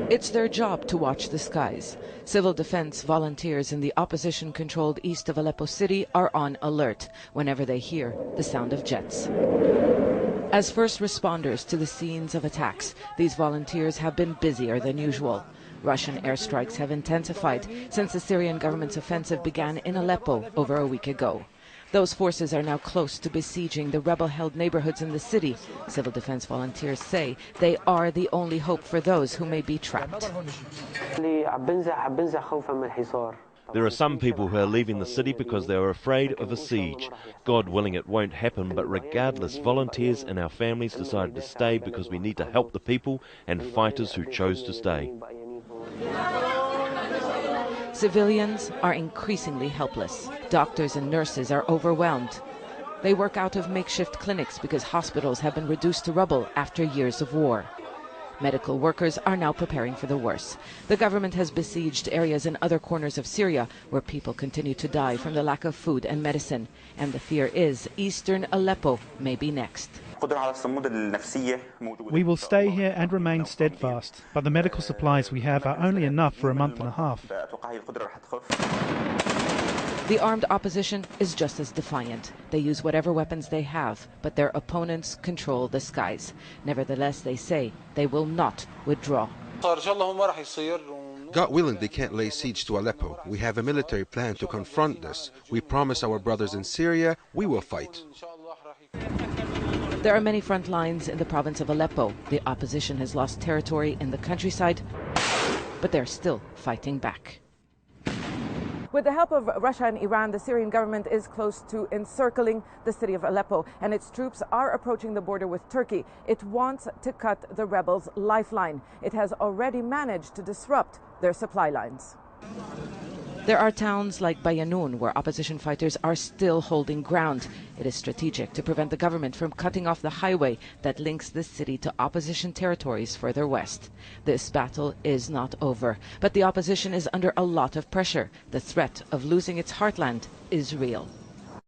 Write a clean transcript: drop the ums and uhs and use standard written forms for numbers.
It's their job to watch the skies. Civil defense volunteers in the opposition-controlled east of Aleppo city are on alert whenever they hear the sound of jets. As first responders to the scenes of attacks, these volunteers have been busier than usual. Russian airstrikes have intensified since the Syrian government's offensive began in Aleppo over a week ago. Those forces are now close to besieging the rebel-held neighborhoods in the city. Civil defense volunteers say they are the only hope for those who may be trapped. There are some people who are leaving the city because they are afraid of a siege. God willing it won't happen, but regardless, volunteers and our families decided to stay because we need to help the people and fighters who chose to stay. Civilians are increasingly helpless. Doctors and nurses are overwhelmed. They work out of makeshift clinics because hospitals have been reduced to rubble after years of war. Medical workers are now preparing for the worst. The government has besieged areas in other corners of Syria where people continue to die from the lack of food and medicine. And the fear is eastern Aleppo may be next. We will stay here and remain steadfast, but the medical supplies we have are only enough for a month and a half. The armed opposition is just as defiant. They use whatever weapons they have, but their opponents control the skies. Nevertheless, they say they will not withdraw. God willing, they can't lay siege to Aleppo. We have a military plan to confront this. We promise our brothers in Syria we will fight. There are many front lines in the province of Aleppo. The opposition has lost territory in the countryside, but they're still fighting back. With the help of Russia and Iran, the Syrian government is close to encircling the city of Aleppo, and its troops are approaching the border with Turkey. It wants to cut the rebels' lifeline. It has already managed to disrupt their supply lines. There are towns like Bayanoun where opposition fighters are still holding ground. It is strategic to prevent the government from cutting off the highway that links the city to opposition territories further west. This battle is not over, but the opposition is under a lot of pressure. The threat of losing its heartland is real.